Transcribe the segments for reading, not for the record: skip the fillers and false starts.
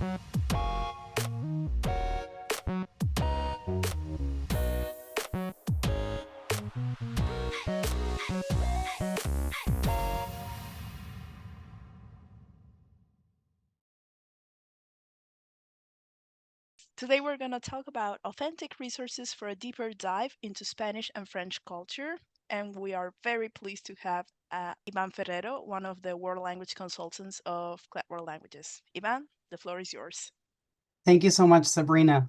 Today we're going to talk about authentic resources for a deeper dive into Spanish and French culture. And we are very pleased to have Ivan Ferrero, one of the world language consultants of Clat World Languages. Ivan, the floor is yours. Thank you so much, Sabrina.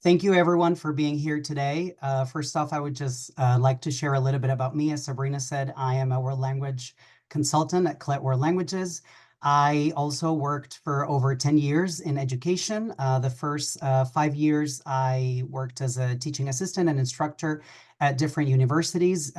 Thank you, everyone, for being here today. First off, I would just like to share a little bit about me. As Sabrina said, I am a world language consultant at Clat World Languages. I also worked for over 10 years in education. The first 5 years, I worked as a teaching assistant and instructor at different universities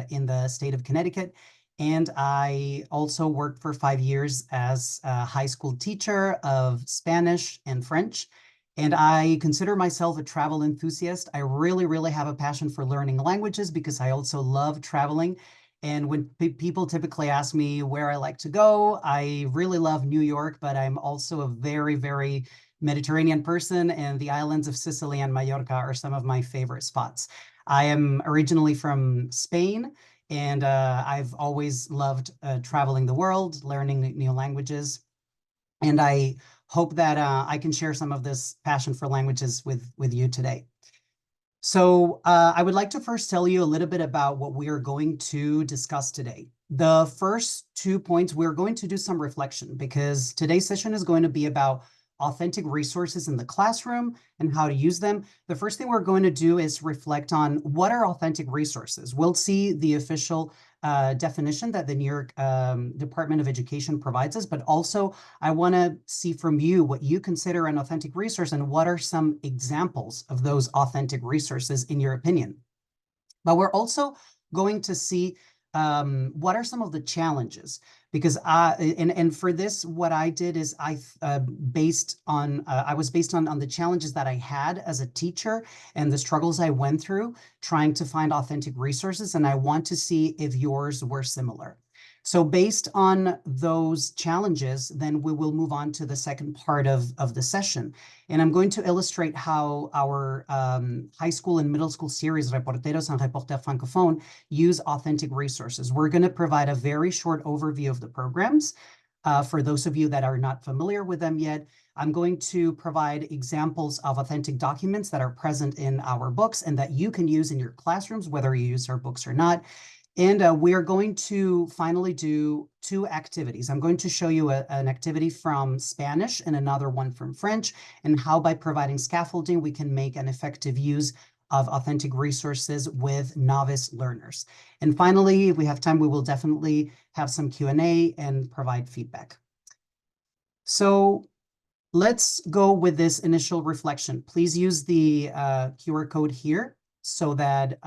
in the state of Connecticut. And I also worked for 5 years as a high school teacher of Spanish and French. And I consider myself a travel enthusiast. I really, really have a passion for learning languages because I also love traveling. And when people typically ask me where I like to go, I really love New York, but I'm also a very, very Mediterranean person, and the islands of Sicily and Mallorca are some of my favorite spots. I am originally from Spain, and I've always loved traveling the world, learning new languages. And I hope that I can share some of this passion for languages with you today. So I would like to first tell you a little bit about what we are going to discuss today. The first 2 points, we're going to do some reflection because today's session is going to be about authentic resources in the classroom and how to use them. The first thing we're going to do is reflect on what are authentic resources. We'll see the official definition that the New York Department of Education provides us, but also I want to see from you what you consider an authentic resource and what are some examples of those authentic resources in your opinion. But we're also going to see what are some of the challenges, because and for this, what I did is I was based on the challenges that I had as a teacher and the struggles I went through trying to find authentic resources, and I want to see if yours were similar. So based on those challenges, then we will move on to the second part of the session. And I'm going to illustrate how our high school and middle school series, Reporteros and Reporter Francophone, use authentic resources. We're going to provide a very short overview of the programs. For those of you that are not familiar with them yet, I'm going to provide examples of authentic documents that are present in our books and that you can use in your classrooms, whether you use our books or not. And we are going to finally do 2 activities. I'm going to show you an activity from Spanish and another one from French, and how by providing scaffolding, we can make an effective use of authentic resources with novice learners. And finally, if we have time, we will definitely have some Q&A and provide feedback. So let's go with this initial reflection. Please use the QR code here so that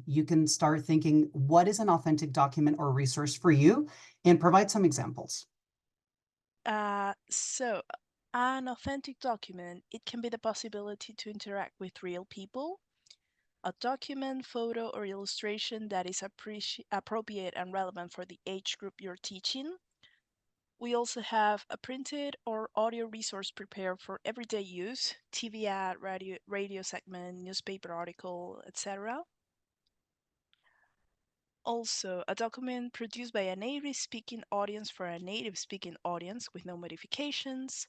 you can start thinking, what is an authentic document or resource for you, and provide some examples. So, an authentic document, it can be the possibility to interact with real people, a document, photo, or illustration that is appropriate and relevant for the age group you're teaching. We also have a printed or audio resource prepared for everyday use, TV ad, radio segment, newspaper article, etc. Also, a document produced by a native speaking audience for a native speaking audience with no modifications,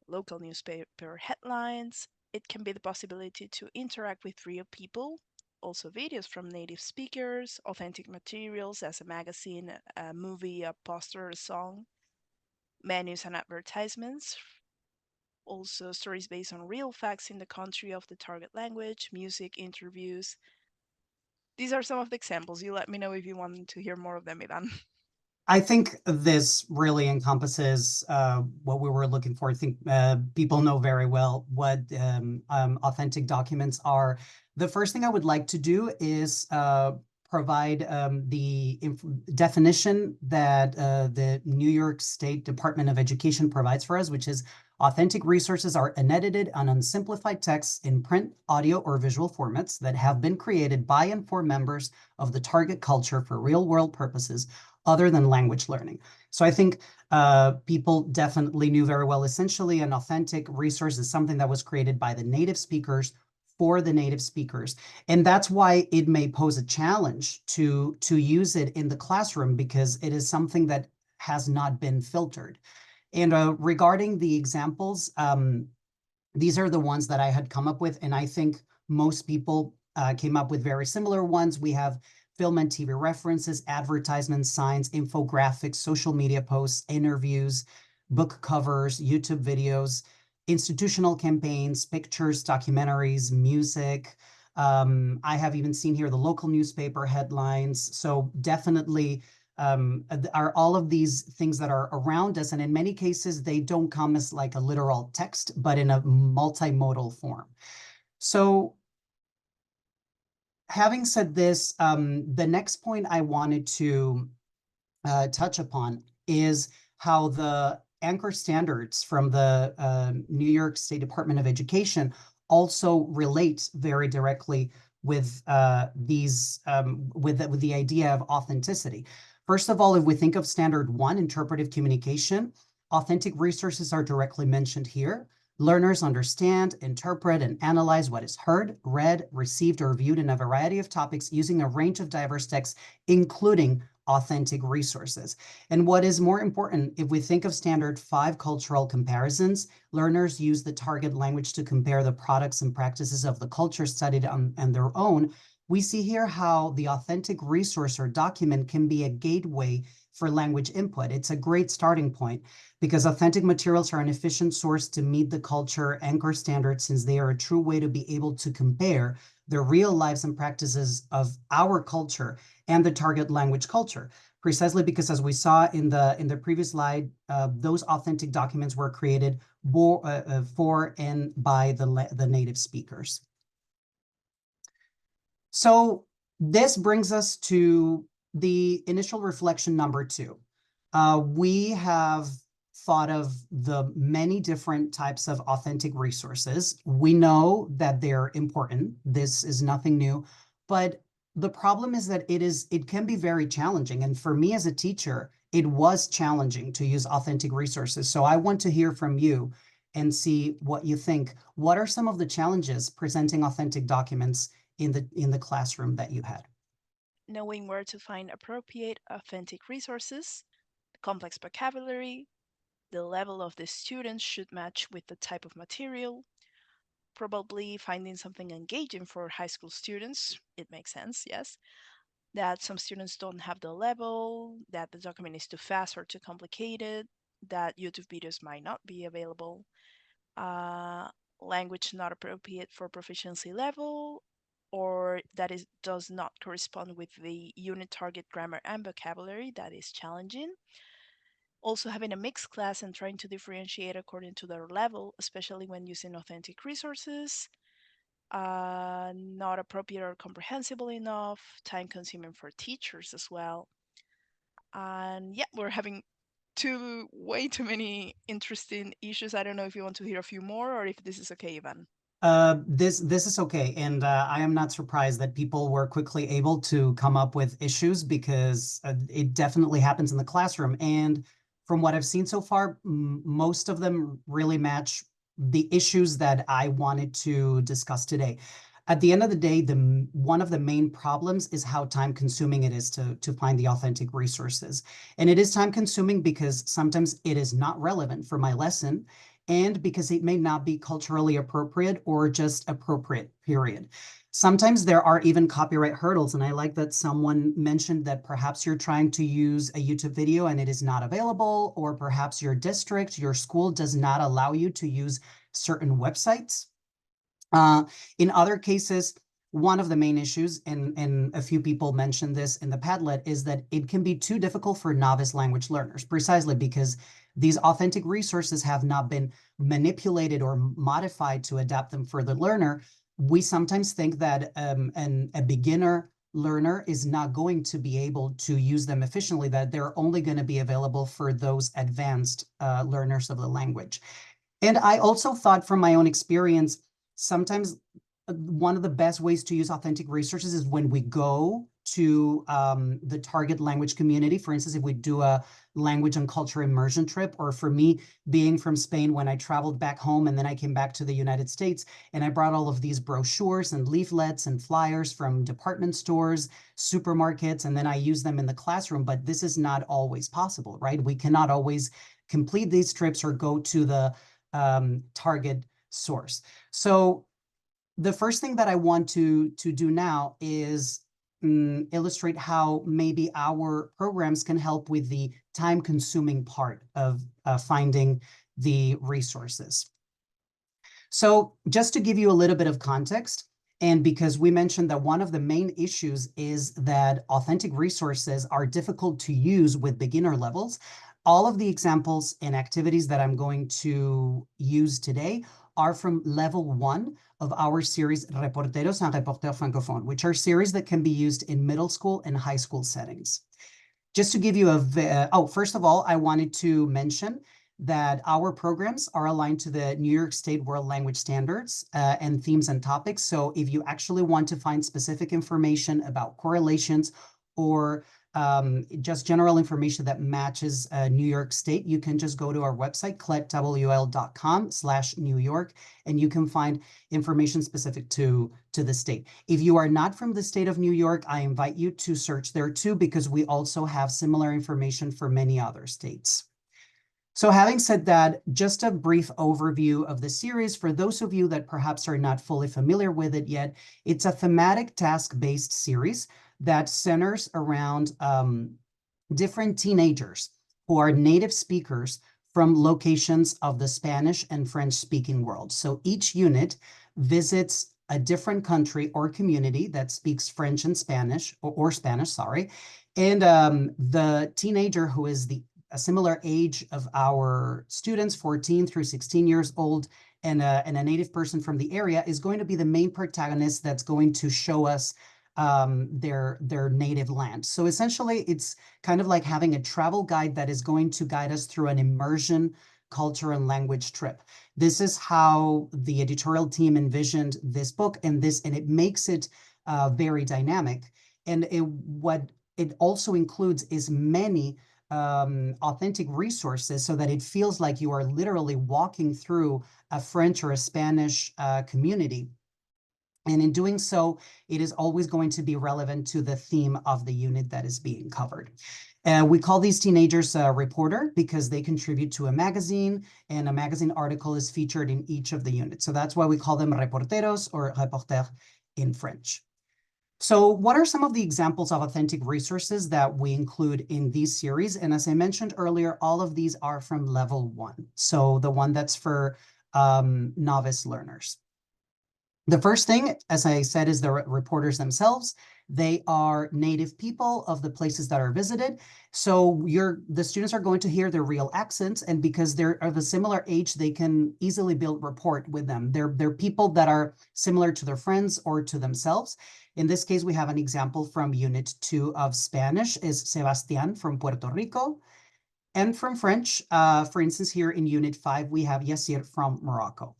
local newspaper headlines. It can be the possibility to interact with real people, also videos from native speakers, authentic materials as a magazine, a movie, a poster, a song, menus and advertisements, also stories based on real facts in the country of the target language, music, interviews. These are some of the examples. You let me know if you want to hear more of them, Ivan. I think this really encompasses what we were looking for. I think people know very well what authentic documents are. The first thing I would like to do is provide the definition that the New York State Department of Education provides for us, which is authentic resources are unedited and unsimplified texts in print, audio, or visual formats that have been created by and for members of the target culture for real-world purposes, other than language learning. So I think people definitely knew very well, essentially, an authentic resource is something that was created by the native speakers for the native speakers. And that's why it may pose a challenge to use it in the classroom, because it is something that has not been filtered. And regarding the examples, these are the ones that I had come up with, and I think most people came up with very similar ones. We have film and TV references, advertisements, signs, infographics, social media posts, interviews, book covers, YouTube videos, institutional campaigns, pictures, documentaries, music. I have even seen here the local newspaper headlines. So definitely are all of these things that are around us. And in many cases, they don't come as like a literal text, but in a multimodal form. So having said this, the next point I wanted to touch upon is how the anchor standards from the New York State Department of Education also relate very directly with with the idea of authenticity. First of all, if we think of standard 1, interpretive communication, authentic resources are directly mentioned here. Learners understand, interpret, and analyze what is heard, read, received, or viewed in a variety of topics using a range of diverse texts, including authentic resources. And what is more important, if we think of standard 5, cultural comparisons, learners use the target language to compare the products and practices of the culture studied and their own. We see here how the authentic resource or document can be a gateway for language input. It's a great starting point because authentic materials are an efficient source to meet the culture anchor standards, since they are a true way to be able to compare the real lives and practices of our culture and the target language culture. Precisely because, as we saw in the previous slide, those authentic documents were created for and by the native speakers. So this brings us to the initial reflection number 2. We have thought of the many different types of authentic resources. We know that they're important. This is nothing new, but the problem is that it can be very challenging. And for me as a teacher, it was challenging to use authentic resources. So I want to hear from you and see what you think. What are some of the challenges presenting authentic documents in the classroom that you had? Knowing where to find appropriate, authentic resources, complex vocabulary, the level of the students should match with the type of material, probably finding something engaging for high school students. It makes sense, yes. That some students don't have the level, that the document is too fast or too complicated, that YouTube videos might not be available, uh, language not appropriate for proficiency level, or that is does not correspond with the unit target grammar and vocabulary. That is challenging. Also, having a mixed class and trying to differentiate according to their level, especially when using authentic resources, not appropriate or comprehensible enough, time consuming for teachers as well. And yeah, we're having way too many interesting issues. I don't know if you want to hear a few more or if this is okay, Ivan. This is okay, and I am not surprised that people were quickly able to come up with issues, because it definitely happens in the classroom. And from what I've seen so far, most of them really match the issues that I wanted to discuss today. At the end of the day, one of the main problems is how time consuming it is to find the authentic resources. And it is time consuming because sometimes it is not relevant for my lesson, and because it may not be culturally appropriate or just appropriate, period. Sometimes there are even copyright hurdles, and I like that someone mentioned that perhaps you're trying to use a YouTube video and it is not available, or perhaps your district, your school does not allow you to use certain websites. In other cases, one of the main issues, and a few people mentioned this in the Padlet, is that it can be too difficult for novice language learners, precisely because these authentic resources have not been manipulated or modified to adapt them for the learner. We sometimes think that a beginner learner is not going to be able to use them efficiently, that they're only going to be available for those advanced learners of the language. And I also thought, from my own experience, sometimes one of the best ways to use authentic resources is when we go to the target language community. For instance, if we do a language and culture immersion trip, or for me, being from Spain, when I traveled back home and then I came back to the United States, and I brought all of these brochures and leaflets and flyers from department stores, supermarkets, and then I use them in the classroom. But this is not always possible, right? We cannot always complete these trips or go to the target source. So the first thing that I want to do now is illustrate how maybe our programs can help with the time-consuming part of finding the resources. So just to give you a little bit of context, and because we mentioned that one of the main issues is that authentic resources are difficult to use with beginner levels, all of the examples and activities that I'm going to use today are from level 1 of our series Reporteros and Reporters Francophones, which are series that can be used in middle school and high school settings. Just to give you first of all, I wanted to mention that our programs are aligned to the New York State World Language Standards and themes and topics. So if you actually want to find specific information about correlations or just general information that matches New York State, you can just go to our website, cletwl.com/New York, and you can find information specific to the state. If you are not from the state of New York, I invite you to search there too, because we also have similar information for many other states. So having said that, just a brief overview of the series. For those of you that perhaps are not fully familiar with it yet, it's a thematic task-based series that centers around different teenagers who are native speakers from locations of the Spanish and French-speaking world. So each unit visits a different country or community that speaks French and Spanish, or Spanish, sorry. And the teenager who is a similar age of our students, 14 through 16 years old, and a native person from the area is going to be the main protagonist that's going to show us their native land. So essentially, it's kind of like having a travel guide that is going to guide us through an immersion culture and language trip. This is how the editorial team envisioned this book, and it makes it very dynamic. And what it also includes is many authentic resources, so that it feels like you are literally walking through a French or a Spanish community. And in doing so, it is always going to be relevant to the theme of the unit that is being covered. We call these teenagers a reporter because they contribute to a magazine, and a magazine article is featured in each of the units. So that's why we call them reporteros, or reporters in French. So what are some of the examples of authentic resources that we include in these series? And as I mentioned earlier, all of these are from level 1. So the one that's for novice learners. The first thing, as I said, is the reporters themselves. They are native people of the places that are visited. So the students are going to hear their real accents, and because they're of a similar age, they can easily build rapport with them. They're people that are similar to their friends or to themselves. In this case, we have an example from Unit 2 of Spanish, is Sebastián from Puerto Rico. And from French, for instance, here in Unit 5, we have Yassir from Morocco.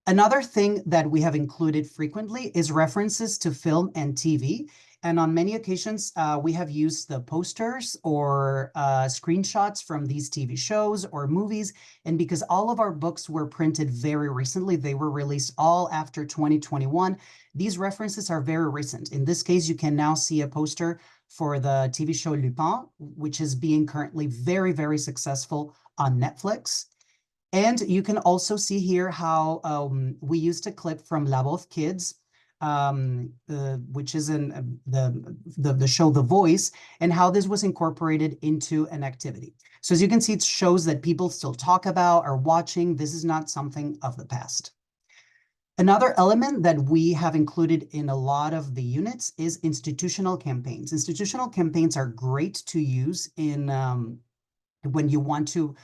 Another thing that we have included frequently is references to film and TV. And on many occasions, we have used the posters or screenshots from these TV shows or movies. And because all of our books were printed very recently, they were released all after 2021, these references are very recent. In this case, you can now see a poster for the TV show Lupin, which is being currently very, very successful on Netflix. And you can also see here how we used a clip from La Voz Kids, which is in the show The Voice, and how this was incorporated into an activity. So as you can see, it shows that people still talk about or watching. This is not something of the past. Another element that we have included in a lot of the units is institutional campaigns. Institutional campaigns are great to use in when you want to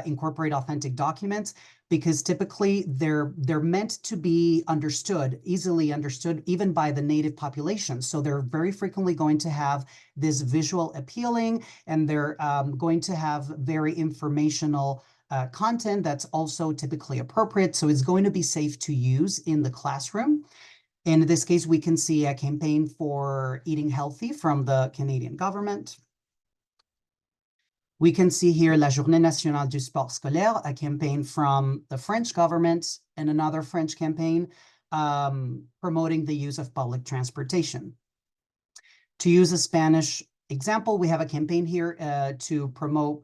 incorporate authentic documents, because typically they're meant to be understood, easily understood, even by the native population. So they're very frequently going to have this visual appealing, and they're going to have very informational content that's also typically appropriate. So it's going to be safe to use in the classroom. In this case, we can see a campaign for eating healthy from the Canadian government. We can see here La Journée Nationale du Sport Scolaire, a campaign from the French government, and another French campaign promoting the use of public transportation. To use a Spanish example, we have a campaign here to promote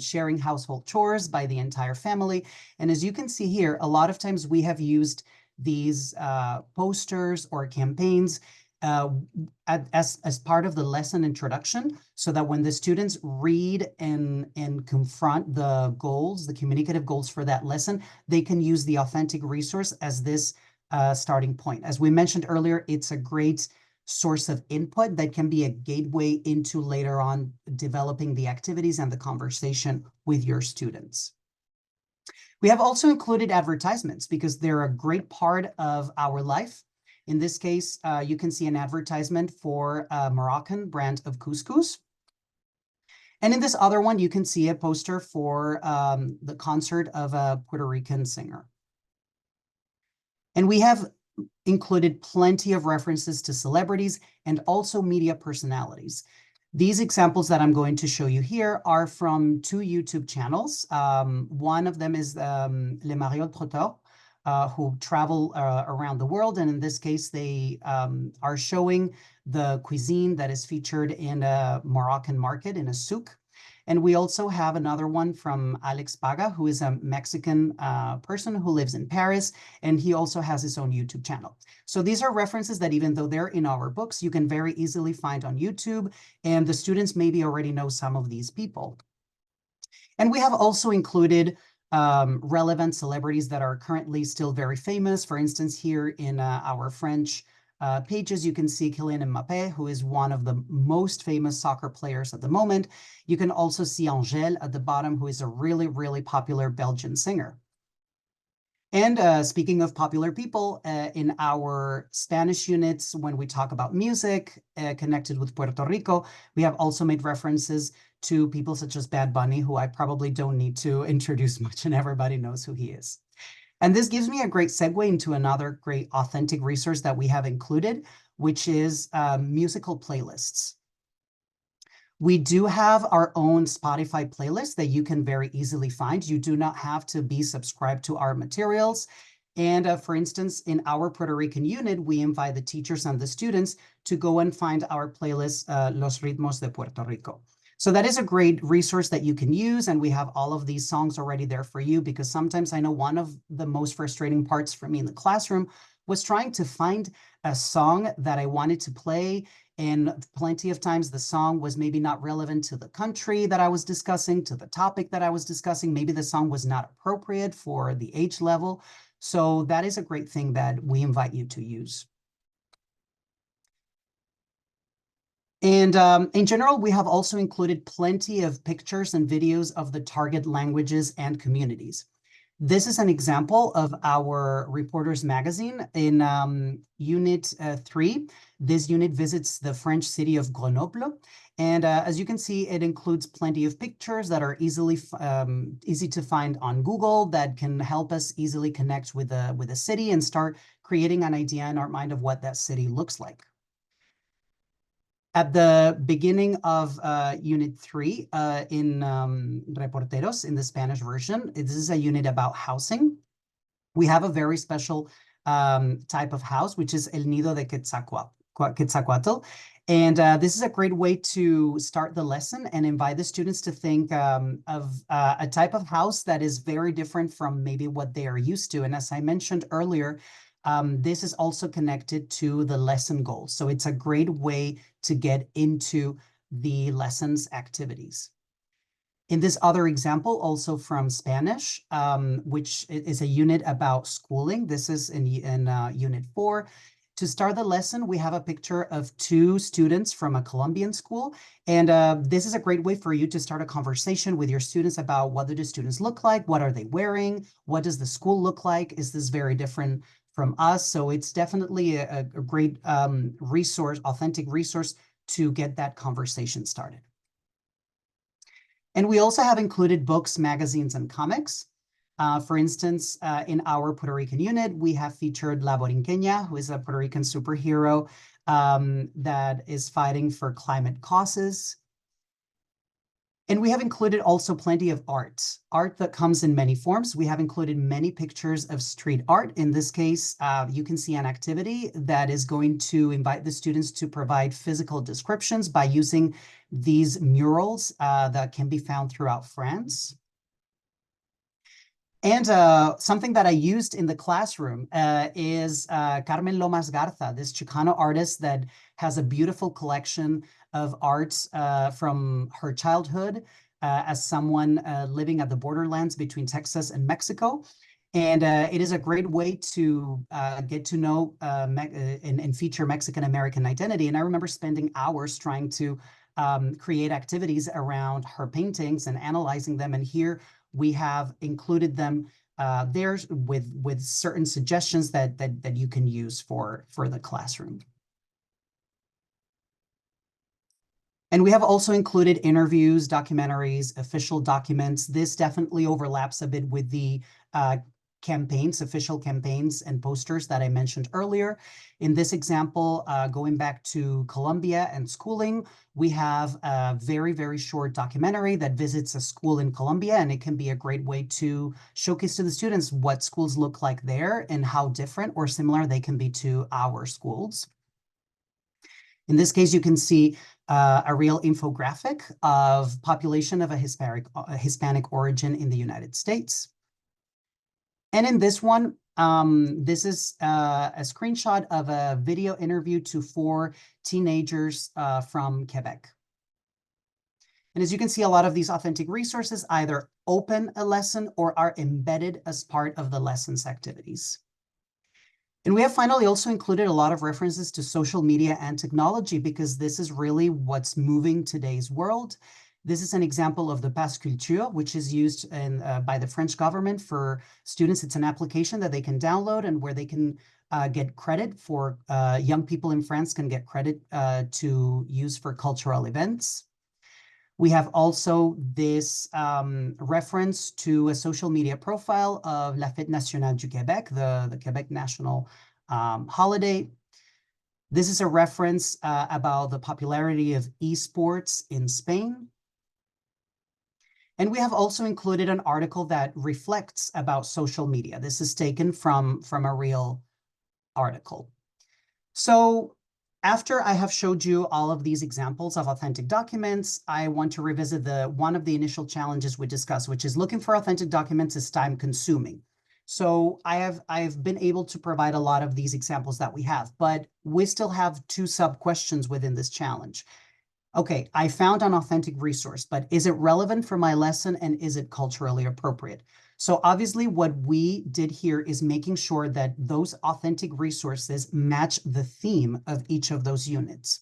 sharing household chores by the entire family. And as you can see here, a lot of times we have used these posters or campaigns as part of the lesson introduction, so that when the students read and confront the goals, the communicative goals for that lesson, they can use the authentic resource as this starting point. As we mentioned earlier, it's a great source of input that can be a gateway into later on developing the activities and the conversation with your students. We have also included advertisements because they're a great part of our life. In this case, you can see an advertisement for a Moroccan brand of couscous. And in this other one, you can see a poster for the concert of a Puerto Rican singer. And we have included plenty of references to celebrities and also media personalities. These examples that I'm going to show you here are from 2 YouTube channels. One of them is Les Mariottes Trotteurs, who travel around the world. And in this case, they are showing the cuisine that is featured in a Moroccan market, in a souk. And we also have another one from Alex Paga, who is a Mexican person who lives in Paris, and he also has his own YouTube channel. So these are references that, even though they're in our books, you can very easily find on YouTube, and the students maybe already know some of these people. And we have also included relevant celebrities that are currently still very famous. For instance, here in our French pages, you can see Kylian Mbappé, who is one of the most famous soccer players at the moment. You can also see Angèle at the bottom, who is a really, really popular Belgian singer. And speaking of popular people, in our Spanish units, when we talk about music connected with Puerto Rico, we have also made references to people such as Bad Bunny, who I probably don't need to introduce much, and everybody knows who he is. And this gives me a great segue into another great authentic resource that we have included, which is musical playlists. We do have our own Spotify playlist that you can very easily find. You do not have to be subscribed to our materials. And for instance, in our Puerto Rican unit, we invite the teachers and the students to go and find our playlist, Los Ritmos de Puerto Rico. So that is a great resource that you can use, and we have all of these songs already there for you, because sometimes I know one of the most frustrating parts for me in the classroom was trying to find a song that I wanted to play, and plenty of times the song was maybe not relevant to the country that I was discussing, to the topic that I was discussing. Maybe the song was not appropriate for the age level. So that is a great thing that we invite you to use. And in general, we have also included plenty of pictures and videos of the target languages and communities. This is an example of our Reporters magazine in Unit 3. This unit visits the French city of Grenoble. And as you can see, it includes plenty of pictures that are easy to find on Google, that can help us easily connect with a city and start creating an idea in our mind of what that city looks like. At the beginning of Unit 3 in Reporteros, in the Spanish version, this is a unit about housing. We have a very special type of house, which is El Nido de Quetzalcoatl. And this is a great way to start the lesson and invite the students to think of a type of house that is very different from maybe what they are used to. And as I mentioned earlier, this is also connected to the lesson goals. So it's a great way to get into the lessons activities. In this other example, also from Spanish, which is a unit about schooling. This is in Unit 4. To start the lesson, we have a picture of 2 students from a Colombian school. And this is a great way for you to start a conversation with your students about what do the students look like, what are they wearing, what does the school look like, is this very different from us? So it's definitely a great resource, authentic resource to get that conversation started. And we also have included books, magazines, and comics. For instance, in our Puerto Rican unit, we have featured La Borinqueña, who is a Puerto Rican superhero that is fighting for climate causes. And we have included also plenty of art that comes in many forms. We have included many pictures of street art. In this case, you can see an activity that is going to invite the students to provide physical descriptions by using these murals that can be found throughout France. And something that I used in the classroom is Carmen Lomas Garza, this Chicano artist that has a beautiful collection of art from her childhood as someone living at the borderlands between Texas and Mexico. And it is a great way to get to know and feature Mexican-American identity. And I remember spending hours trying to create activities around her paintings and analyzing them. And here we have included them there with certain suggestions that you can use for the classroom. And we have also included interviews, documentaries, official documents. This definitely overlaps a bit with the campaigns, official campaigns and posters that I mentioned earlier. In this example, going back to Colombia and schooling, we have a very, very short documentary that visits a school in Colombia, and it can be a great way to showcase to the students what schools look like there and how different or similar they can be to our schools. In this case, you can see a real infographic of population of a Hispanic origin in the United States. And in this one, this is a screenshot of a video interview to 4 teenagers from Quebec. And as you can see, a lot of these authentic resources either open a lesson or are embedded as part of the lesson's activities. And we have finally also included a lot of references to social media and technology because this is really what's moving today's world. This is an example of the Pass Culture, which is used by the French government for students. It's an application that they can download and where they can get credit for, young people in France can get credit to use for cultural events. We have also this reference to a social media profile of La Fête Nationale du Québec, the Quebec national holiday. This is a reference about the popularity of esports in Spain. And we have also included an article that reflects about social media. This is taken from a real article. So after I have showed you all of these examples of authentic documents, I want to revisit one of the initial challenges we discussed, which is looking for authentic documents is time consuming. So I've been able to provide a lot of these examples that we have, but we still have 2 sub-questions within this challenge. Okay, I found an authentic resource, but is it relevant for my lesson and is it culturally appropriate? So obviously what we did here is making sure that those authentic resources match the theme of each of those units.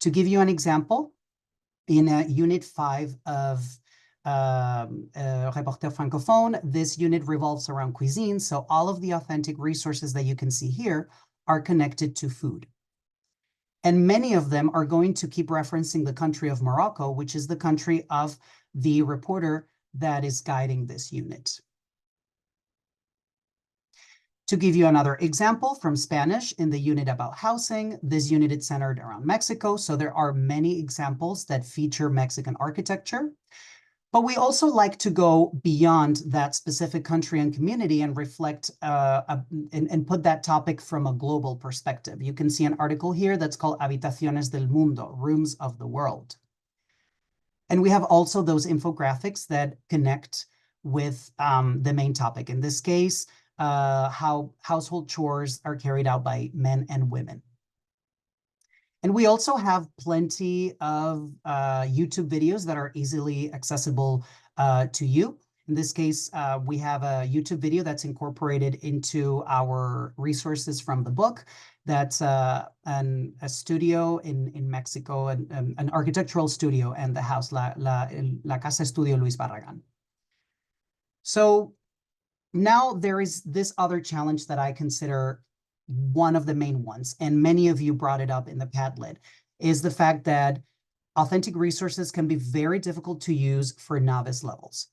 To give you an example, in Unit 5 of Reporter Francophone, this unit revolves around cuisine, so all of the authentic resources that you can see here are connected to food. And many of them are going to keep referencing the country of Morocco, which is the country of the reporter that is guiding this unit. To give you another example from Spanish in the unit about housing, this unit is centered around Mexico. So there are many examples that feature Mexican architecture. But we also like to go beyond that specific country and community and reflect and put that topic from a global perspective. You can see an article here that's called Habitaciones del Mundo, Rooms of the World. And we have also those infographics that connect with the main topic. In this case, how household chores are carried out by men and women. And we also have plenty of YouTube videos that are easily accessible to you. In this case, we have a YouTube video that's incorporated into our resources from the book. That's a studio in Mexico, an architectural studio, and the house, La Casa Estudio Luis Barragan. So now there is this other challenge that I consider one of the main ones, and many of you brought it up in the Padlet, is the fact that authentic resources can be very difficult to use for novice levels.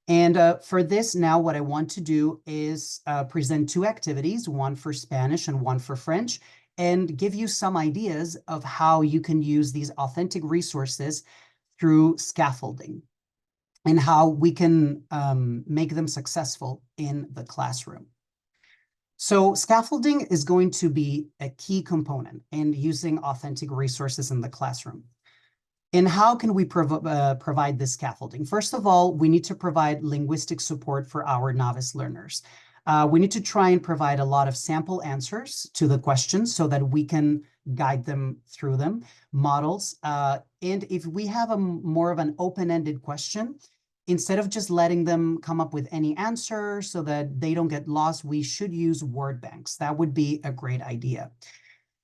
And for this now, what I want to do is present two activities, one for Spanish and one for French, and give you some ideas of how you can use these authentic resources through scaffolding and how we can make them successful in the classroom. So scaffolding is going to be a key component in using authentic resources in the classroom. And how can we provide this scaffolding? First of all, we need to provide linguistic support for our novice learners. We need to try and provide a lot of sample answers to the questions so that we can guide them through them, models. And if we have a more of an open-ended question, instead of just letting them come up with any answer so that they don't get lost, we should use word banks. That would be a great idea.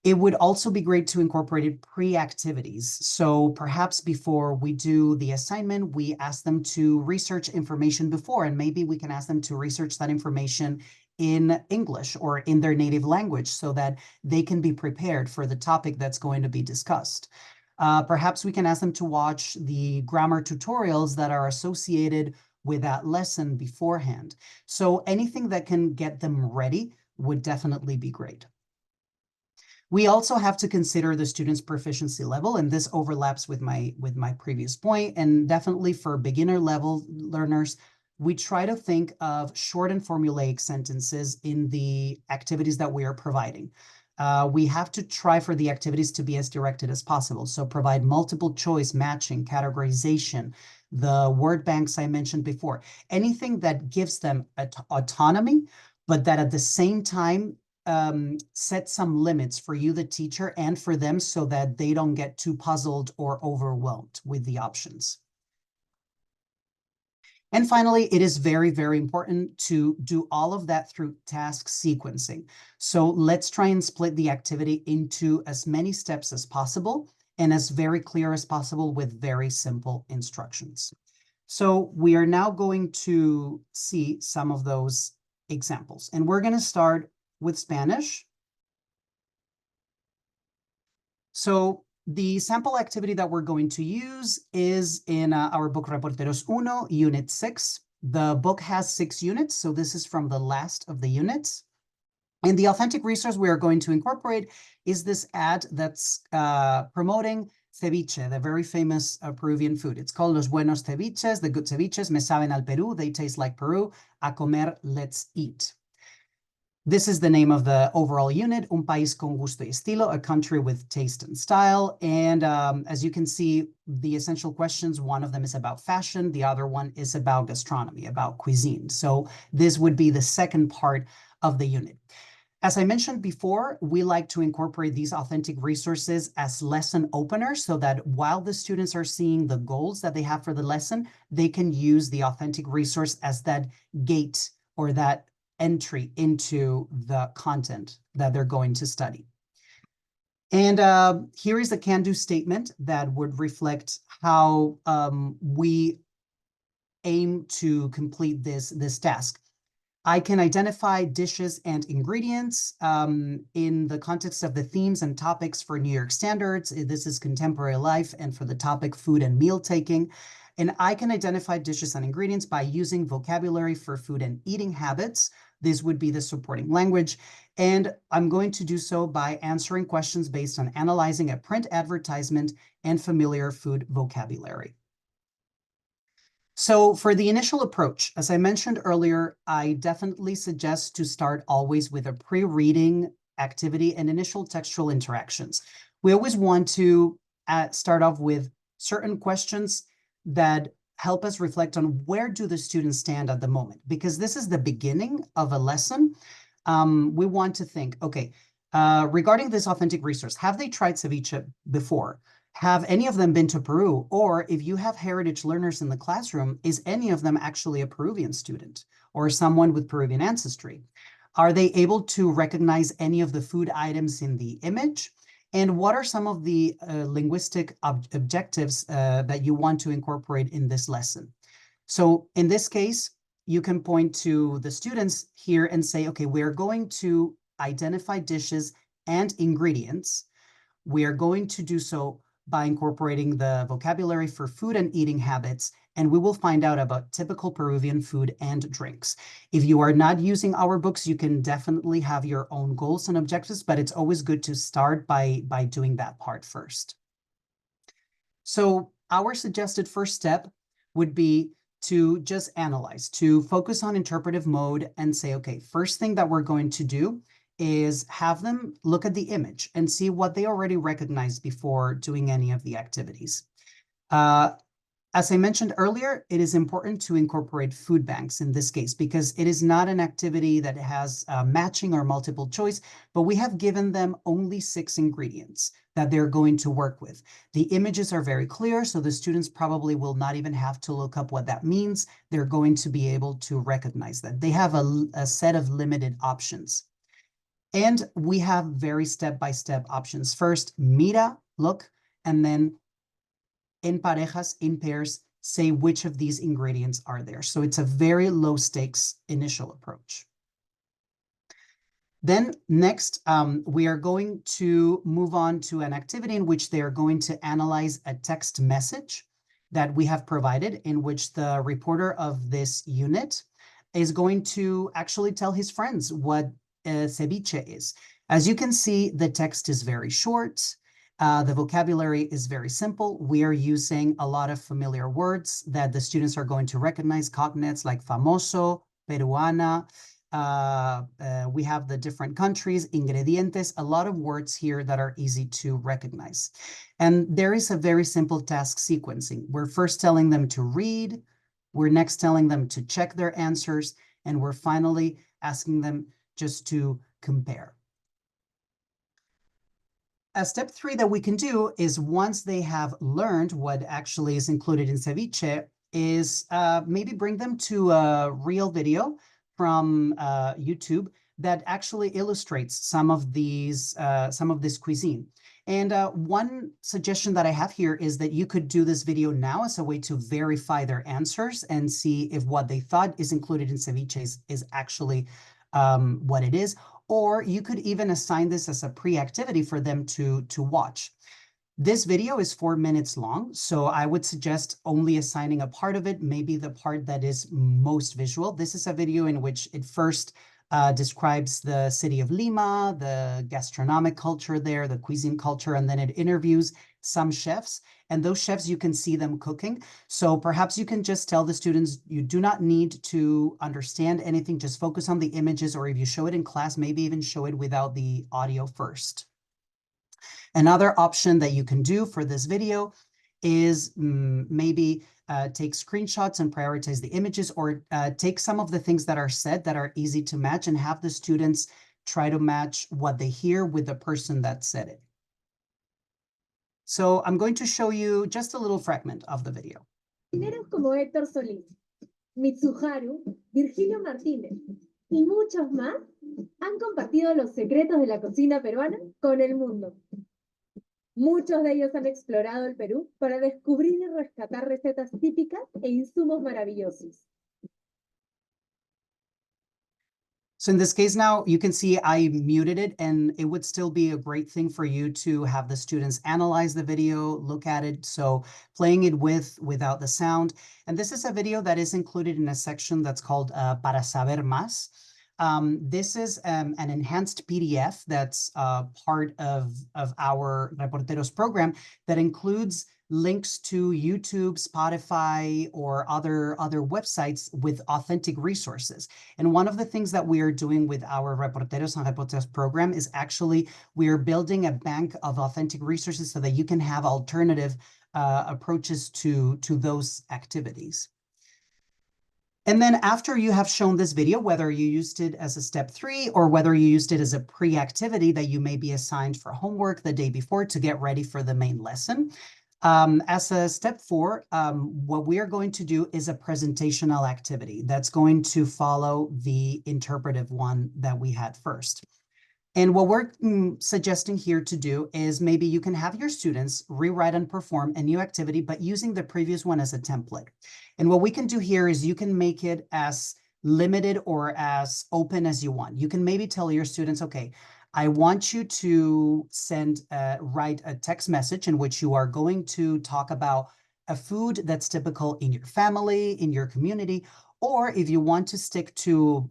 It would also be great to incorporate pre-activities. So perhaps before we do the assignment, we ask them to research information before, and maybe we can ask them to research that information in English or in their native language so that they can be prepared for the topic that's going to be discussed. Perhaps we can ask them to watch the grammar tutorials that are associated with that lesson beforehand. So anything that can get them ready would definitely be great. We also have to consider the student's proficiency level, and this overlaps with my previous point. And definitely for beginner level learners, we try to think of short and formulaic sentences in the activities that we are providing. We have to try for the activities to be as directed as possible. So provide multiple choice, matching, categorization, the word banks I mentioned before, anything that gives them autonomy, but that at the same time set some limits for you, the teacher, and for them so that they don't get too puzzled or overwhelmed with the options. And finally, it is very, very important to do all of that through task sequencing. So let's try and split the activity into as many steps as possible and as very clear as possible with very simple instructions. So we are now going to see some of those examples, and we're going to start with Spanish. So the sample activity that we're going to use is in our book Reporteros 1, Unit 6. The book has 6 units, so this is from the last of the units. And the authentic resource we are going to incorporate is this ad that's promoting ceviche, the very famous Peruvian food. It's called Los Buenos Ceviches, the good ceviches, me saben al Perú, they taste like Peru, a comer, let's eat. This is the name of the overall unit, Un País con Gusto y Estilo, a country with taste and style. And as you can see, the essential questions, one of them is about fashion, the other one is about gastronomy, about cuisine. So this would be the second part of the unit. As I mentioned before, we like to incorporate these authentic resources as lesson openers so that while the students are seeing the goals that they have for the lesson, they can use the authentic resource as that gate or that entry into the content that they're going to study. And here is a can-do statement that would reflect how we aim to complete this task. I can identify dishes and ingredients in the context of the themes and topics for New York Standards. This is contemporary life, and for the topic food and meal taking. And I can identify dishes and ingredients by using vocabulary for food and eating habits. This would be the supporting language. And I'm going to do so by answering questions based on analyzing a print advertisement and familiar food vocabulary. So for the initial approach, as I mentioned earlier, I definitely suggest to start always with a pre-reading activity and initial textual interactions. We always want to start off with certain questions that help us reflect on where do the students stand at the moment, because this is the beginning of a lesson. We want to think, okay, regarding this authentic resource, have they tried ceviche before? Have any of them been to Peru? Or if you have heritage learners in the classroom, is any of them actually a Peruvian student or someone with Peruvian ancestry? Are they able to recognize any of the food items in the image? And what are some of the linguistic objectives that you want to incorporate in this lesson? So in this case, you can point to the students here and say, okay, we're going to identify dishes and ingredients. We are going to do so by incorporating the vocabulary for food and eating habits and we will find out about typical Peruvian food and drinks. If you are not using our books, you can definitely have your own goals and objectives, but it's always good to start by doing that part first. So our suggested first step would be to just analyze, to focus on interpretive mode and say, okay, first thing that we're going to do is have them look at the image and see what they already recognized before doing any of the activities. As I mentioned earlier, it is important to incorporate food banks in this case, because it is not an activity that has matching or multiple choice, but we have given them only 6 ingredients that they're going to work with. The images are very clear, so the students probably will not even have to look up what that means. They're going to be able to recognize that. They have a set of limited options. And we have very step-by-step options. First, mira, look, and then in parejas, in pairs, say which of these ingredients are there. So it's a very low stakes initial approach. Then next, we are going to move on to an activity in which they are going to analyze a text message that we have provided, in which the reporter of this unit is going to actually tell his friends what ceviche is. As you can see, the text is very short. The vocabulary is very simple. We are using a lot of familiar words that the students are going to recognize, cognates like famoso, peruana. We have the different countries, ingredientes, a lot of words here that are easy to recognize. And there is a very simple task sequencing. We're first telling them to read, we're next telling them to check their answers, and we're finally asking them just to compare. Step 3 that we can do is, once they have learned what actually is included in ceviche, is maybe bring them to a real video from YouTube that actually illustrates some of this cuisine. And one suggestion that I have here is that you could do this video now as a way to verify their answers and see if what they thought is included in ceviche is actually what it is. Or you could even assign this as a pre-activity for them to watch. This video is 4 minutes long, so I would suggest only assigning a part of it, maybe the part that is most visual. This is a video in which it first describes the city of Lima, the gastronomic culture there, the cuisine culture, and then it interviews some chefs. And those chefs, you can see them cooking. So perhaps you can just tell the students, you do not need to understand anything, just focus on the images, or if you show it in class, maybe even show it without the audio first. Another option that you can do for this video is maybe take screenshots and prioritize the images, or take some of the things that are said that are easy to match and have the students try to match what they hear with the person that said it. So I'm going to show you just a little fragment of the video. Cocineros como Héctor Solís, Mitsuharu, Virgilio Martínez y muchos más han compartido los secretos de la cocina peruana con el mundo. Muchos de ellos han explorado el Perú para descubrir y rescatar recetas típicas e insumos maravillosos. So in this case now, you can see I muted it, and it would still be a great thing for you to have the students analyze the video, look at it. So playing it without the sound. And this is a video that is included in a section that's called Para Saber Más. This is an enhanced PDF that's part of our Reporteros program that includes links to YouTube, Spotify, or other websites with authentic resources. And one of the things that we are doing with our Reporteros and Reporteras program is actually we are building a bank of authentic resources so that you can have alternative approaches to those activities. And then after you have shown this video, whether you used it as a step 3 or whether you used it as a pre-activity that you may be assigned for homework the day before to get ready for the main lesson, as a step 4, what we are going to do is a presentational activity that's going to follow the interpretive one that we had first. And what we're suggesting here to do is maybe you can have your students rewrite and perform a new activity, but using the previous one as a template. And what we can do here is you can make it as limited or as open as you want. You can maybe tell your students, okay, I want you to write a text message in which you are going to talk about a food that's typical in your family, in your community, or if you want to stick to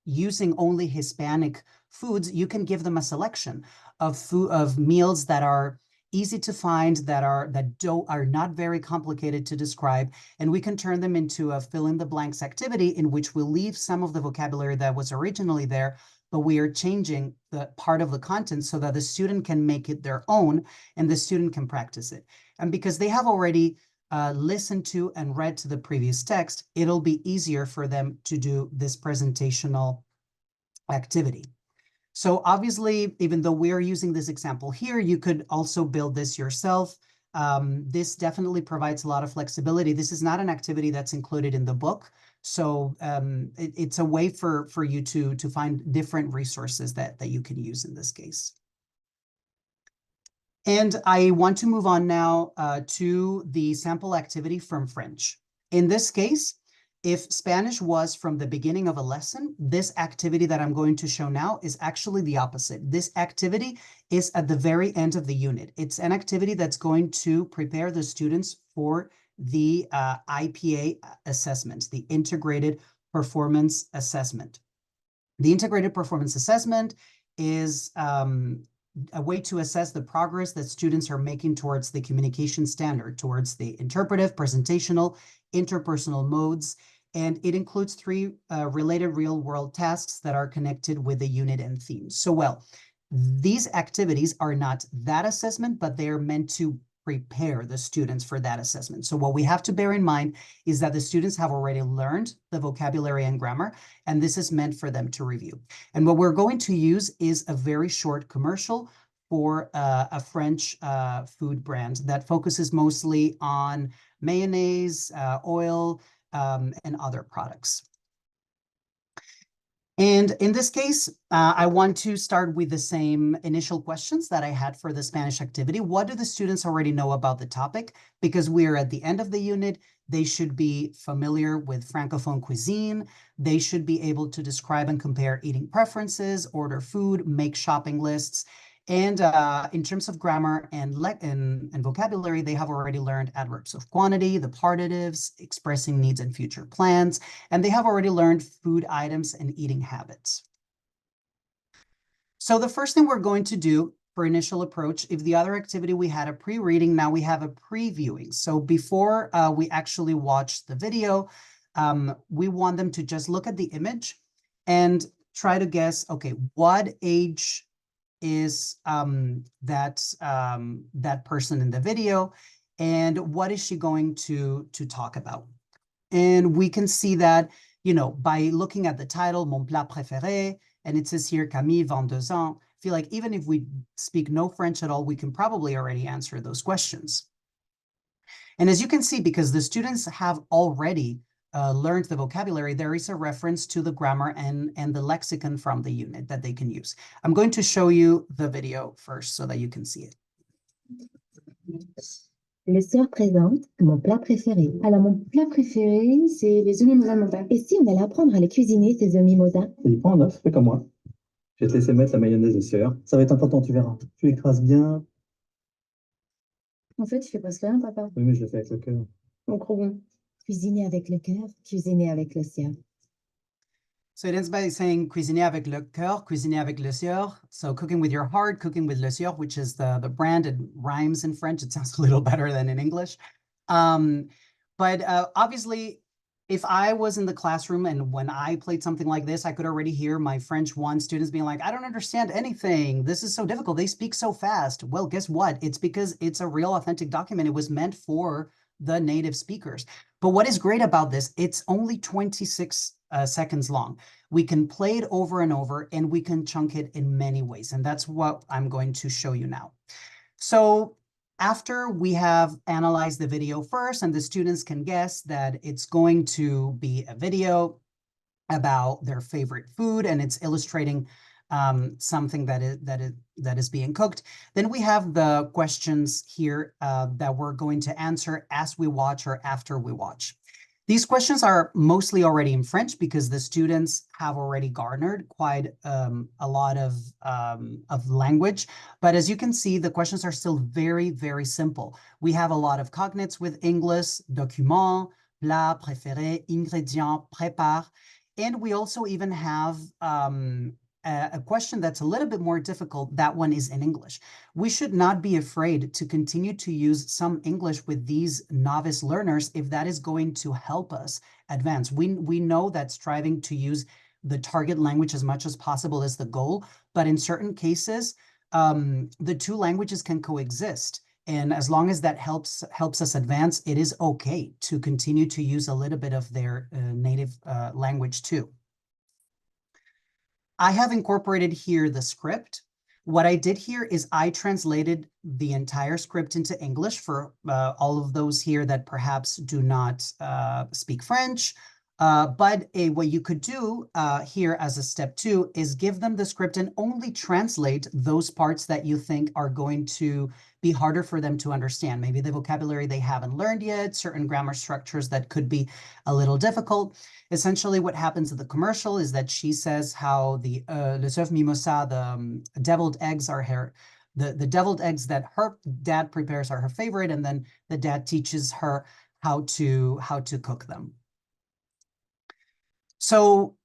using only Hispanic foods, you can give them a selection of meals that are easy to find, that are not very complicated to describe, and we can turn them into a fill in the blanks activity in which we'll leave some of the vocabulary that was originally there, but we are changing the part of the content so that the student can make it their own and the student can practice it. And because they have already listened to and read to the previous text, it'll be easier for them to do this presentational activity. So obviously, even though we're using this example here, you could also build this yourself. This definitely provides a lot of flexibility. This is not an activity that's included in the book. So it's a way for you to find different resources that you can use in this case. And I want to move on now to the sample activity from French. In this case, if Spanish was from the beginning of a lesson, this activity that I'm going to show now is actually the opposite. This activity is at the very end of the unit. It's an activity that's going to prepare the students for the IPA assessment, the Integrated Performance Assessment. The Integrated Performance Assessment is a way to assess the progress that students are making towards the communication standard, towards the interpretive, presentational, interpersonal modes, and it includes 3 related real-world tasks that are connected with the unit and themes. So, well, these activities are not that assessment, but they are meant to prepare the students for that assessment. So what we have to bear in mind is that the students have already learned the vocabulary and grammar, and this is meant for them to review. And what we're going to use is a very short commercial for a French food brand that focuses mostly on mayonnaise, oil, and other products. And in this case, I want to start with the same initial questions that I had for the Spanish activity. What do the students already know about the topic? Because we're at the end of the unit, they should be familiar with Francophone cuisine. They should be able to describe and compare eating preferences, order food, make shopping lists. And in terms of grammar and vocabulary, they have already learned adverbs of quantity, the partitives, expressing needs and future plans, and they have already learned food items and eating habits. So the first thing we're going to do for initial approach, if the other activity we had a pre-reading, now we have a previewing. So before we actually watch the video, we want them to just look at the image and try to guess, okay, what age is that person in the video, and what is she going to talk about? And we can see that, you know, by looking at the title, Mon plat préféré, and it says here Camille, 22 ans. I feel like even if we speak no French at all, we can probably already answer those questions. And as you can see, because the students have already learned the vocabulary, there is a reference to the grammar and the lexicon from the unit that they can use. I'm going to show you the video first so that you can see it. Le sœur présente mon plat préféré. Alors, mon plat préféré, c'est les œufs mimosa de mon père. Et si on allait apprendre à les cuisiner, ces œufs mimosa? Ça y prend en œuf, fais comme moi. Je vais te laisser mettre la mayonnaise de sœur. Ça va être important, tu verras. Tu écrases bien. En fait, je fais presque rien, papa. Oui, mais je le fais avec le cœur. Donc, trop bon. Cuisiner avec le cœur, cuisiner avec le sien. So it ends by saying cuisiner avec le cœur, cuisiner avec le sieur. So cooking with your heart, cooking with le sieur, which is the brand. It rhymes in French. It sounds a little better than in English. But obviously, if I was in the classroom and when I played something like this, I could already hear my French 1 students being like, I don't understand anything. This is so difficult. They speak so fast. Well, guess what? It's because it's a real authentic document. It was meant for the native speakers. But what is great about this, it's only 26 seconds long. We can play it over and over, and we can chunk it in many ways. And that's what I'm going to show you now. So after we have analyzed the video first, and the students can guess that it's going to be a video about their favorite food, and it's illustrating something that is being cooked. Then we have the questions here that we're going to answer as we watch or after we watch. These questions are mostly already in French because the students have already garnered quite a lot of language. But as you can see, the questions are still very, very simple. We have a lot of cognates with English, document, plat, préféré, ingrédient, prépare. And we also even have a question that's a little bit more difficult. That one is in English. We should not be afraid to continue to use some English with these novice learners if that is going to help us advance. We know that striving to use the target language as much as possible is the goal, but in certain cases, the two languages can coexist. And as long as that helps us advance, it is okay to continue to use a little bit of their native language too. I have incorporated here the script. What I did here is I translated the entire script into English for all of those here that perhaps do not speak French. But what you could do here as a step 2 is give them the script and only translate those parts that you think are going to be harder for them to understand. Maybe the vocabulary they haven't learned yet, certain grammar structures that could be a little difficult. Essentially, what happens in the commercial is that she says how the les œufs mimosa, the deviled eggs are the deviled eggs that her dad prepares are her favorite, and then the dad teaches her how to cook them. So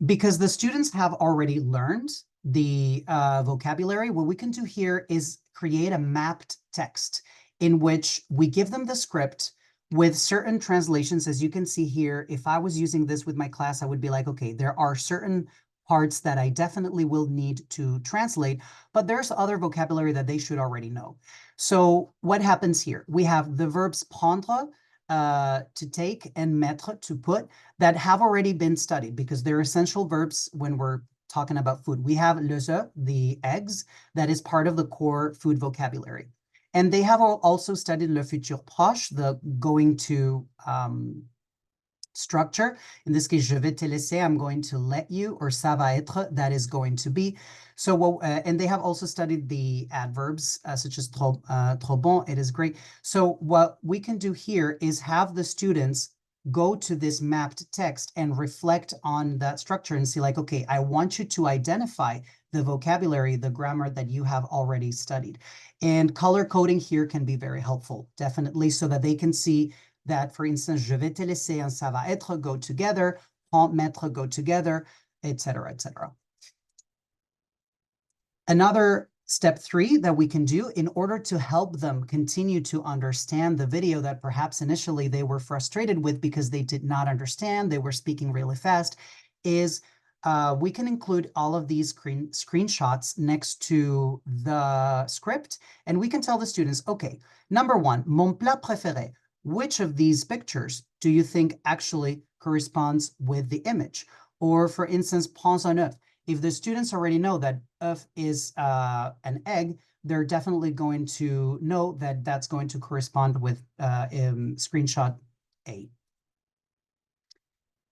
because the students have already learned the vocabulary, what we can do here is create a mapped text in which we give them the script with certain translations. As you can see here, if I was using this with my class, I would be like, okay, there are certain parts that I definitely will need to translate, but there's other vocabulary that they should already know. So what happens here? We have the verbs prendre, to take, and mettre, to put, that have already been studied because they're essential verbs when we're talking about food. We have les œufs, the eggs, that is part of the core food vocabulary. And they have also studied le futur proche, the going to structure. In this case, je vais te laisser, I'm going to let you, or ça va être, that is going to be. So, and they have also studied the adverbs, such as trop bon, it is great. So what we can do here is have the students go to this mapped text and reflect on that structure and see like, okay, I want you to identify the vocabulary, the grammar that you have already studied. And color coding here can be very helpful, definitely, so that they can see that, for instance, je vais te laisser and ça va être go together, prendre, mettre go together, etc., etc. Another step 3 that we can do in order to help them continue to understand the video that perhaps initially they were frustrated with because they did not understand, they were speaking really fast, is we can include all of these screenshots next to the script, and we can tell the students, okay, number 1, mon plat préféré. Which of these pictures do you think actually corresponds with the image? Or for instance, prends un œuf. If the students already know that œuf is an egg, they're definitely going to know that that's going to correspond with screenshot A.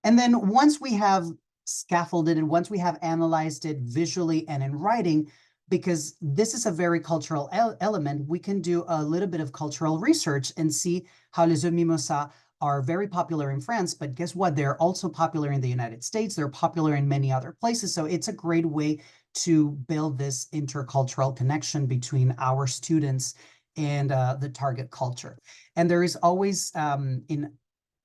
And then once we have scaffolded it, once we have analyzed it visually and in writing, because this is a very cultural element, we can do a little bit of cultural research and see how les œufs mimosa are very popular in France, but guess what? They're also popular in the United States. They're popular in many other places. So it's a great way to build this intercultural connection between our students and the target culture. And there is always, in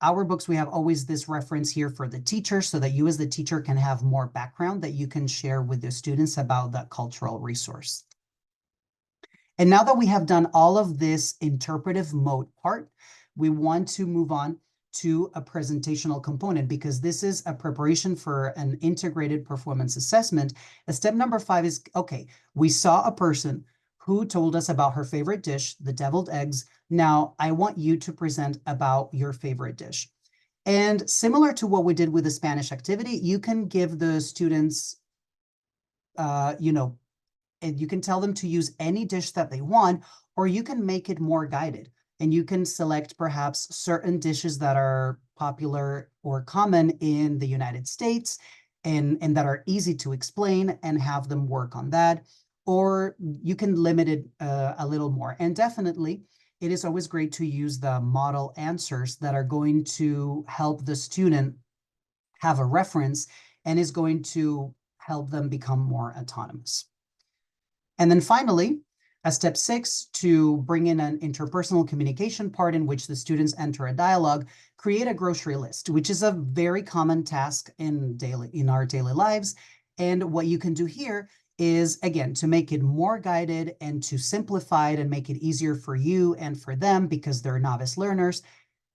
our books, we have always this reference here for the teacher so that you as the teacher can have more background that you can share with the students about that cultural resource. And now that we have done all of this interpretive mode part, we want to move on to a presentational component because this is a preparation for an integrated performance assessment. Step number 5 is, okay, we saw a person who told us about her favorite dish, the deviled eggs. Now, I want you to present about your favorite dish. And similar to what we did with the Spanish activity, you can give the students, and you can tell them to use any dish that they want, or you can make it more guided. And you can select perhaps certain dishes that are popular or common in the United States and that are easy to explain and have them work on that. Or you can limit it a little more. And definitely, it is always great to use the model answers that are going to help the student have a reference and is going to help them become more autonomous. And then finally, as step 6, to bring in an interpersonal communication part in which the students enter a dialogue, create a grocery list, which is a very common task in our daily lives. And what you can do here is, again, to make it more guided and to simplify it and make it easier for you and for them because they're novice learners.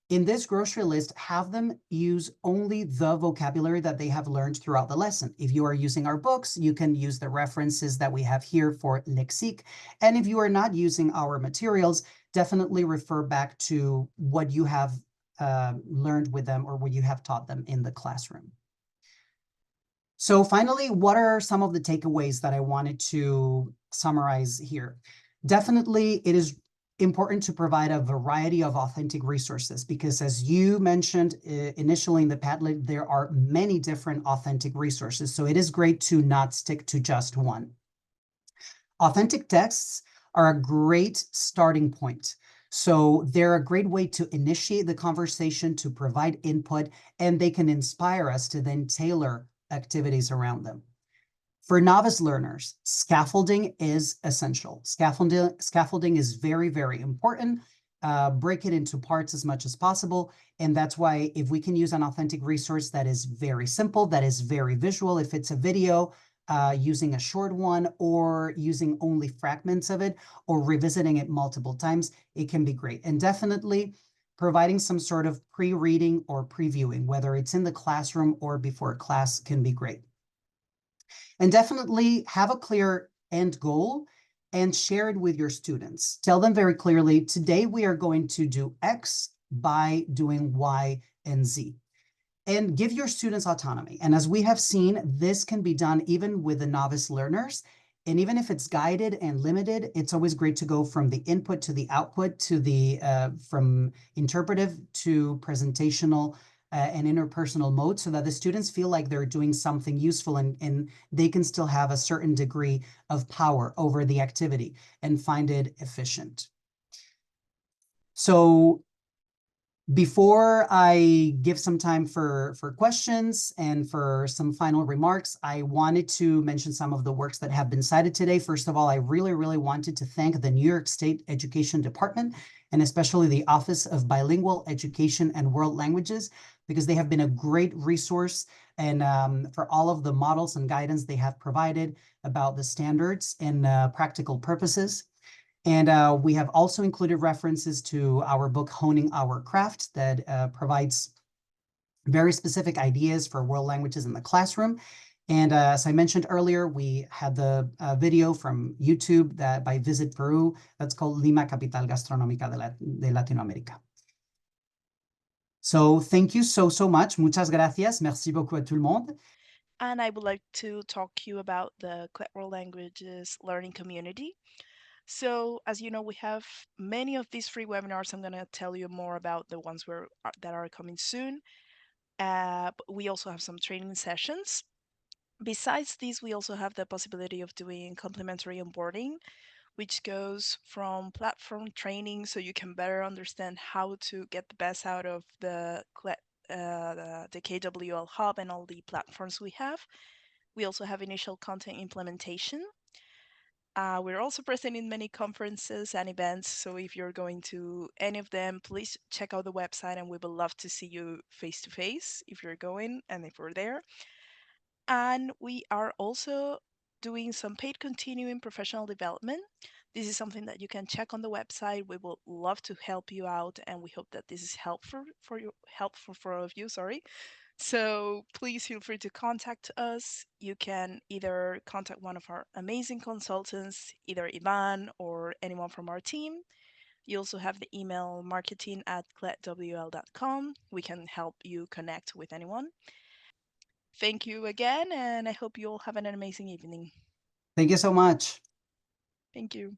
In this grocery list, have them use only the vocabulary that they have learned throughout the lesson. If you are using our books, you can use the references that we have here for lexique. And if you are not using our materials, definitely refer back to what you have learned with them or what you have taught them in the classroom. So finally, what are some of the takeaways that I wanted to summarize here? Definitely, it is important to provide a variety of authentic resources because, as you mentioned initially in the Padlet, there are many different authentic resources. So it is great to not stick to just one. Authentic texts are a great starting point. So they're a great way to initiate the conversation, to provide input, and they can inspire us to then tailor activities around them. For novice learners, scaffolding is essential. Scaffolding is very, very important. Break it into parts as much as possible. And that's why if we can use an authentic resource that is very simple, that is very visual, if it's a video, using a short one or using only fragments of it or revisiting it multiple times, it can be great. And definitely providing some sort of pre-reading or previewing, whether it's in the classroom or before class, can be great. And definitely have a clear end goal and share it with your students. Tell them very clearly, today we are going to do X by doing Y and Z. And give your students autonomy. And as we have seen, this can be done even with the novice learners. And even if it's guided and limited, it's always great to go from the input to the output to the from interpretive to presentational and interpersonal mode so that the students feel like they're doing something useful and they can still have a certain degree of power over the activity and find it efficient. So before I give some time for questions and for some final remarks, I wanted to mention some of the works that have been cited today. First of all, I really wanted to thank the New York State Education Department and especially the Office of Bilingual Education and World Languages, because they have been a great resource and for all of the models and guidance they have provided about the standards and practical purposes. And we have also included references to our book, Honing Our Craft, that provides very specific ideas for world languages in the classroom. And as I mentioned earlier, we had the video from YouTube that by Visit Peru, that's called Lima, Capital Gastronómica de Latinoamérica. So thank you so much. Muchas gracias. Merci beaucoup à tout le monde. And I would like to talk to you about the CLET World Languages learning community. So, as you know, we have many of these free webinars. I'm going to tell you more about the ones that are coming soon. But we also have some training sessions. Besides these, we also have the possibility of doing complimentary onboarding, which goes from platform training so you can better understand how to get the best out of the KWL Hub and all the platforms we have. We also have initial content implementation. We're also present in many conferences and events, so if you're going to any of them, please check out the website and we would love to see you face to face if you're going and if we're there. And we are also doing some paid continuing professional development. This is something that you can check on the website. We will love to help you out, and we hope that this is helpful for all of you. Sorry. So please feel free to contact us. You can either contact one of our amazing consultants, either Ivan or anyone from our team. You also have the email marketing@cletwl.com. We can help you connect with anyone. Thank you again, and I hope you all have an amazing evening. Thank you so much. Thank you.